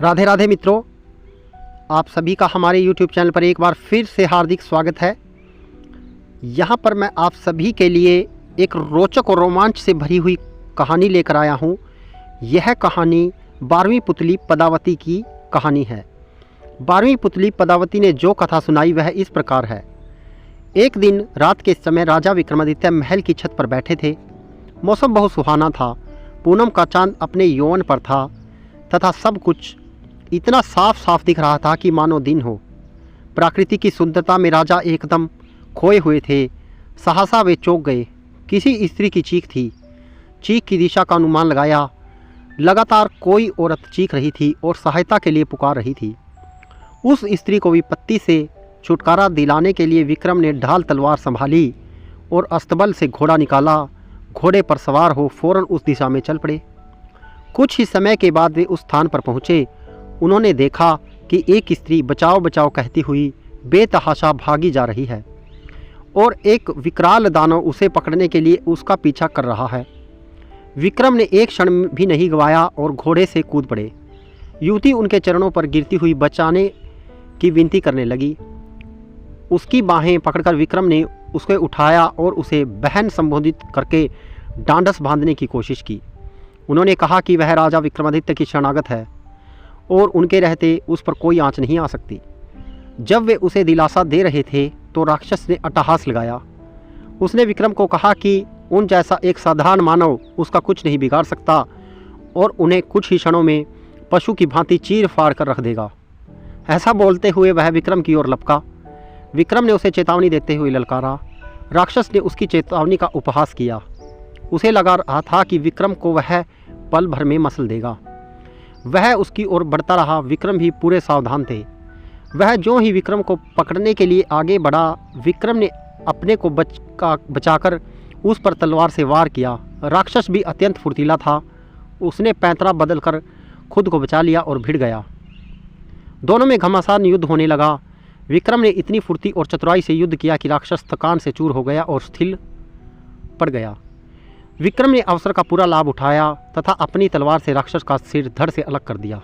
राधे राधे मित्रों, आप सभी का हमारे YouTube चैनल पर एक बार फिर से हार्दिक स्वागत है। यहाँ पर मैं आप सभी के लिए एक रोचक और रोमांच से भरी हुई कहानी लेकर आया हूँ। यह कहानी 12वीं पुतली पदावती की कहानी है। 12वीं पुतली पदावती ने जो कथा सुनाई वह इस प्रकार है। एक दिन रात के समय राजा विक्रमादित्य महल की छत पर बैठे थे। मौसम बहुत सुहाना था। पूनम का चांद अपने यौवन पर था तथा सब कुछ इतना साफ साफ दिख रहा था कि मानो दिन हो। प्रकृति की सुंदरता में राजा एकदम खोए हुए थे। सहसा वे चौंक गए। किसी स्त्री की चीख थी। चीख की दिशा का अनुमान लगाया। लगातार कोई औरत चीख रही थी और सहायता के लिए पुकार रही थी। उस स्त्री को विपत्ति से छुटकारा दिलाने के लिए विक्रम ने ढाल तलवार संभाली और अस्तबल से घोड़ा निकाला। घोड़े पर सवार हो फौरन उस दिशा में चल पड़े। कुछ ही समय के बाद वे उस स्थान पर पहुँचे। उन्होंने देखा कि एक स्त्री बचाओ बचाओ कहती हुई बेतहाशा भागी जा रही है और एक विकराल दानव उसे पकड़ने के लिए उसका पीछा कर रहा है। विक्रम ने एक क्षण भी नहीं गंवाया और घोड़े से कूद पड़े। युवती उनके चरणों पर गिरती हुई बचाने की विनती करने लगी। उसकी बाहें पकड़कर विक्रम ने उसे उठाया और उसे बहन संबोधित करके डांडस बांधने की कोशिश की। उन्होंने कहा कि वह राजा विक्रमादित्य की शरणागत है और उनके रहते उस पर कोई आंच नहीं आ सकती। जब वे उसे दिलासा दे रहे थे तो राक्षस ने अट्टहास लगाया। उसने विक्रम को कहा कि उन जैसा एक साधारण मानव उसका कुछ नहीं बिगाड़ सकता और उन्हें कुछ ही क्षणों में पशु की भांति चीर फाड़ कर रख देगा। ऐसा बोलते हुए वह विक्रम की ओर लपका। विक्रम ने उसे चेतावनी देते हुए ललकारा। राक्षस ने उसकी चेतावनी का उपहास किया। उसे लगा रहा था कि विक्रम को वह पल भर में मसल देगा। वह उसकी ओर बढ़ता रहा। विक्रम भी पूरे सावधान थे। वह जो ही विक्रम को पकड़ने के लिए आगे बढ़ा, विक्रम ने अपने को बचाकर उस पर तलवार से वार किया। राक्षस भी अत्यंत फुर्तीला था। उसने पैंतरा बदलकर खुद को बचा लिया और भिड़ गया। दोनों में घमासान युद्ध होने लगा। विक्रम ने इतनी फुर्ती और चतुराई से युद्ध किया कि राक्षस थकान से चूर हो गया और स्थिर पड़ गया। विक्रम ने अवसर का पूरा लाभ उठाया तथा अपनी तलवार से राक्षस का सिर धड़ से अलग कर दिया।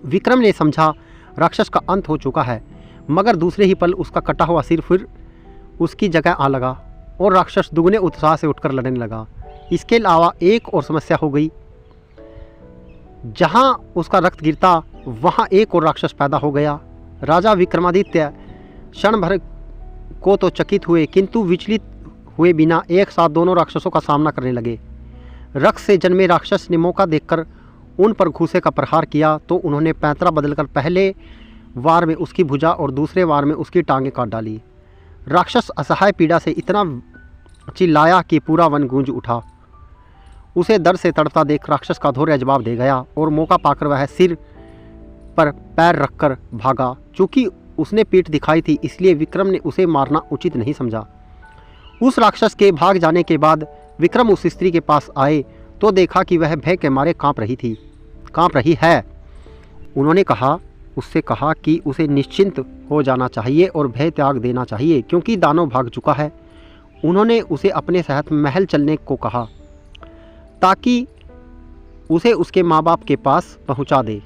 विक्रम ने समझा राक्षस का अंत हो चुका है, मगर दूसरे ही पल उसका कटा हुआ सिर फिर उसकी जगह आ लगा और राक्षस दुगने उत्साह से उठकर लड़ने लगा। इसके अलावा एक और समस्या हो गई। जहां उसका रक्त गिरता वहां एक और राक्षस पैदा हो गया। राजा विक्रमादित्य क्षण भर को तो चकित हुए, किंतु विचलित हुए बिना एक साथ दोनों राक्षसों का सामना करने लगे। रक्त से जन्मे राक्षस ने मौका देखकर उन पर घूसे का प्रहार किया तो उन्होंने पैंतरा बदलकर पहले वार में उसकी भुजा और दूसरे वार में उसकी टांगें काट डाली। राक्षस असहाय पीड़ा से इतना चिल्लाया कि पूरा वन गूंज उठा। उसे दर्द से तड़पता देख राक्षस का धैर्य जवाब दे गया और मौका पाकर वह सिर पर पैर रखकर भागा। चूँकि उसने पीठ दिखाई थी इसलिए विक्रम ने उसे मारना उचित नहीं समझा। उस राक्षस के भाग जाने के बाद विक्रम उस स्त्री के पास आए तो देखा कि वह भय के मारे कांप रही है। उन्होंने उससे कहा कि उसे निश्चिंत हो जाना चाहिए और भय त्याग देना चाहिए क्योंकि दानव भाग चुका है। उन्होंने उसे अपने साथ महल चलने को कहा ताकि उसे उसके माँ बाप के पास पहुँचा दे।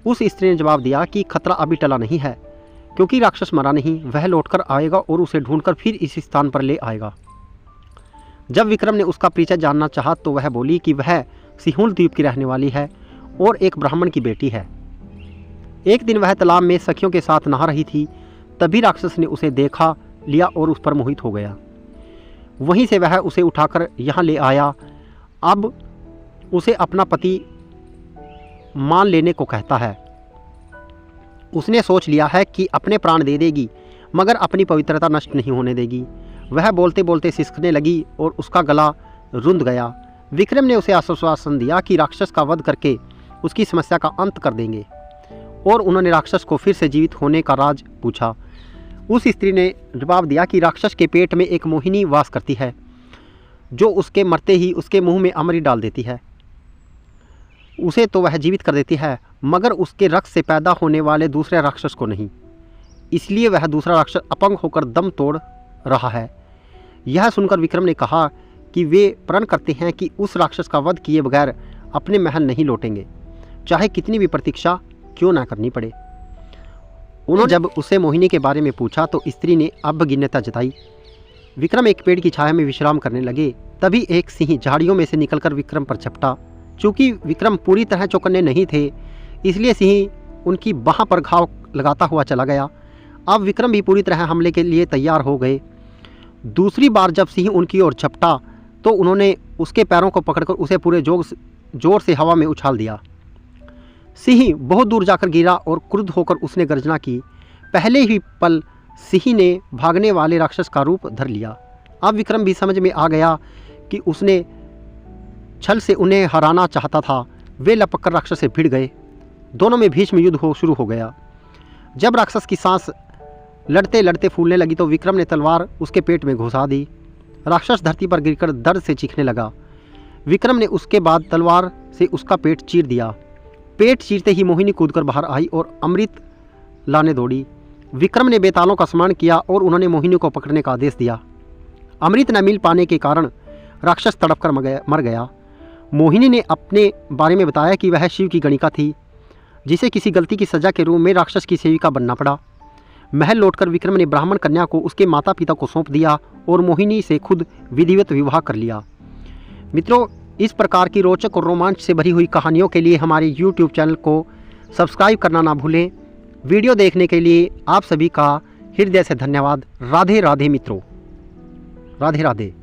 उस स्त्री ने जवाब दिया कि खतरा अभी टला नहीं है क्योंकि राक्षस मरा नहीं, वह लौटकर आएगा और उसे ढूंढकर फिर इस स्थान पर ले आएगा। जब विक्रम ने उसका परिचय जानना चाहा तो वह बोली कि वह सिहुल द्वीप की रहने वाली है और एक ब्राह्मण की बेटी है। एक दिन वह तालाब में सखियों के साथ नहा रही थी, तभी राक्षस ने उसे देखा लिया और उस पर मोहित हो गया। वहीं से वह उसे उठाकर यहाँ ले आया। अब उसे अपना पति मान लेने को कहता है। उसने सोच लिया है कि अपने प्राण दे देगी मगर अपनी पवित्रता नष्ट नहीं होने देगी। वह बोलते बोलते सिसकने लगी और उसका गला रुंध गया। विक्रम ने उसे आश्वासन दिया कि राक्षस का वध करके उसकी समस्या का अंत कर देंगे और उन्होंने राक्षस को फिर से जीवित होने का राज पूछा। उस स्त्री ने जवाब दिया कि राक्षस के पेट में एक मोहिनी वास करती है जो उसके मरते ही उसके मुंह में अमृत डाल देती है। उसे तो वह जीवित कर देती है मगर उसके रक्त से पैदा होने वाले दूसरे राक्षस को नहीं। इसलिए वह दूसरा राक्षस अपंग होकर दम तोड़ रहा है। यह सुनकर विक्रम ने कहा कि वे प्रण करते हैं कि उस राक्षस का वध किए बगैर अपने महल नहीं लौटेंगे। चाहे कितनी भी प्रतीक्षा क्यों ना करनी पड़े। उन्होंने जब उससे मोहिनी के बारे में पूछा तो स्त्री ने अवज्ञता जताई। विक्रम एक पेड़ की छाया में विश्राम करने लगे। तभी एक सिंह झाड़ियों में से निकलकर विक्रम पर झपटा। चूंकि विक्रम पूरी तरह चौकन्ने नहीं थे, इसलिए सिंह उनकी बाह पर घाव लगाता हुआ चला गया। अब विक्रम भी पूरी तरह हमले के लिए तैयार हो गए। दूसरी बार जब सिंह उनकी ओर झपटा तो उन्होंने उसके पैरों को पकड़कर उसे पूरे जोर से हवा में उछाल दिया। सिंह बहुत दूर जाकर गिरा और क्रुद्ध होकर उसने गर्जना की। पहले ही पल सिंह ने भागने वाले राक्षस का रूप धर लिया। अब विक्रम भी समझ में आ गया कि उसने छल से उन्हें हराना चाहता था। वे लपककर राक्षस से भिड़ गए। दोनों में भीष्म युद्ध शुरू हो गया। जब राक्षस की सांस लड़ते लड़ते फूलने लगी तो विक्रम ने तलवार उसके पेट में घुसा दी। राक्षस धरती पर गिरकर दर्द से चीखने लगा। विक्रम ने उसके बाद तलवार से उसका पेट चीर दिया। पेट चीरते ही मोहिनी कूदकर बाहर आई और अमृत लाने दौड़ी। विक्रम ने बेतालों का स्मरण किया और उन्होंने मोहिनी को पकड़ने का आदेश दिया। अमृत न मिल पाने के कारण राक्षस तड़पकर मर गया। मोहिनी ने अपने बारे में बताया कि वह शिव की गणिका थी, जिसे किसी गलती की सज़ा के रूप में राक्षस की सेविका बनना पड़ा। महल लौटकर विक्रम ने ब्राह्मण कन्या को उसके माता पिता को सौंप दिया और मोहिनी से खुद विधिवत विवाह कर लिया। मित्रों, इस प्रकार की रोचक और रोमांच से भरी हुई कहानियों के लिए हमारे YouTube चैनल को सब्सक्राइब करना ना भूलें। वीडियो देखने के लिए आप सभी का हृदय से धन्यवाद। राधे राधे मित्रों, राधे राधे।